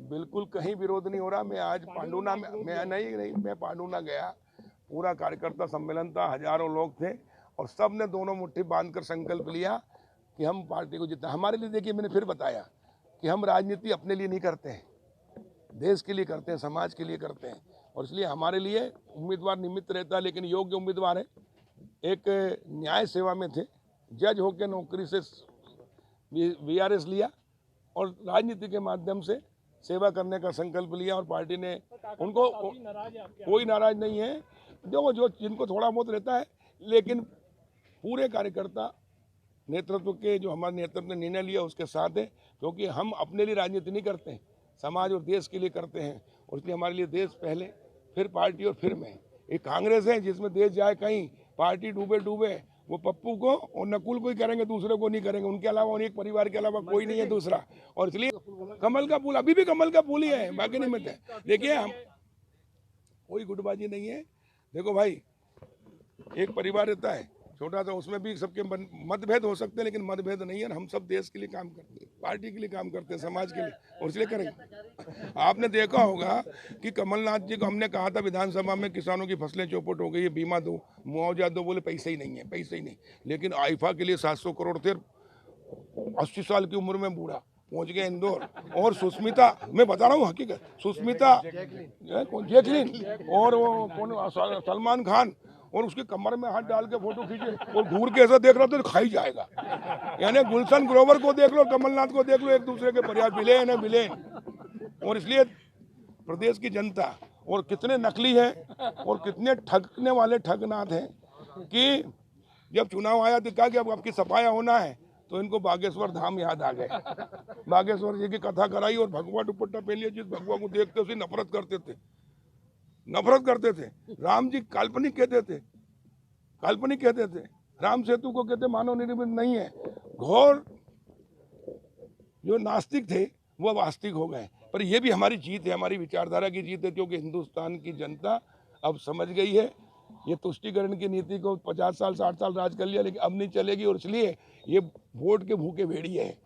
बिल्कुल कहीं विरोध नहीं हो रहा। मैं आज पांडुना में मैं पांडुना गया, पूरा कार्यकर्ता सम्मेलन था, हजारों लोग थे और सब ने दोनों मुट्ठी बांधकर संकल्प लिया कि हम पार्टी को जितना। हमारे लिए देखिए, मैंने फिर बताया कि हम राजनीति अपने लिए नहीं करते हैं, देश के लिए करते हैं, समाज के लिए करते हैं और इसलिए हमारे लिए उम्मीदवार निमित्त रहता है, लेकिन योग्य उम्मीदवार है। एक न्याय सेवा में थे, जज होकर नौकरी से वीआरएस लिया और राजनीति के माध्यम से सेवा करने का संकल्प लिया और पार्टी ने उनको, कोई नाराज नहीं है, जो जिनको थोड़ा बहुत रहता है, लेकिन पूरे कार्यकर्ता नेतृत्व के, जो हमारे नेतृत्व ने निर्णय लिया उसके साथ है, क्योंकि हम अपने लिए राजनीति नहीं करते हैं, समाज और देश के लिए करते हैं और इसलिए हमारे लिए देश पहले, फिर पार्टी और फिर मैं। एक कांग्रेस है जिसमें देश जाए कहीं, पार्टी डूबे डूबे, वो पप्पू को और नकुल को ही करेंगे, दूसरे को नहीं करेंगे, उनके अलावा और एक परिवार के अलावा कोई नहीं है दूसरा। और इसलिए कमल का फूल अभी भी कमल का फूल ही है, बाकी नहीं मिलते। देखिए, हम कोई गुटबाजी नहीं है। देखो भाई, एक परिवार रहता है छोटा सा, उसमें भी सबके मतभेद हो सकते हैं, लेकिन मतभेद नहीं है। हम सब देश के लिए काम करते हैं, पार्टी के लिए काम करते हैं, समाज के लिए, और इसलिए करेंगे। आपने देखा होगा कि कमलनाथ जी को हमने कहा था विधानसभा में, किसानों की फसलें चौपट हो गई है, बीमा दो, मुआवजा दो, बोले पैसे ही नहीं है, पैसे ही नहीं। लेकिन आईफा के लिए 700 करोड़ थे, 80 साल की उम्र में बूढ़ा पहुंच गया इंदौर। और सुष्मिता, मैं बता रहा हूँ हकीकत, सुष्मिता जैकलीन और वो कौन, सलमान खान, और उसके कमर में हाथ डाल के फोटो खींचे और घूर के ऐसा देख रहा तो खाई जाएगा। यानी गुलशन ग्रोवर को देख लो, कमलनाथ को देख लो, एक दूसरे के प्रयास, विलेन है विलेन। और इसलिए प्रदेश की जनता, और कितने नकली हैं और कितने ठगने वाले ठगनाथ हैं कि जब चुनाव आया तो कहा कि अब आपकी सफाया होना है, तो इनको बागेश्वर धाम याद आ गए। बागेश्वर जी की कथा कराई और भगवा दुपट्टा पहन लिया, जिस भगवा को देखते उसे नफरत करते थे, नफरत करते थे। राम जी काल्पनिक कहते थे, काल्पनिक कहते थे। राम सेतु को कहते मानव निर्मित नहीं है। घोर जो नास्तिक थे वो अब आस्तिक हो गए। पर ये भी हमारी जीत है, हमारी विचारधारा की जीत है, क्योंकि हिंदुस्तान की जनता अब समझ गई है। ये तुष्टिकरण की नीति को 50 साल 60 साल राज कर लिया, लेकिन अब नहीं चलेगी और इसलिए ये वोट के भूखे भेड़िए हैं।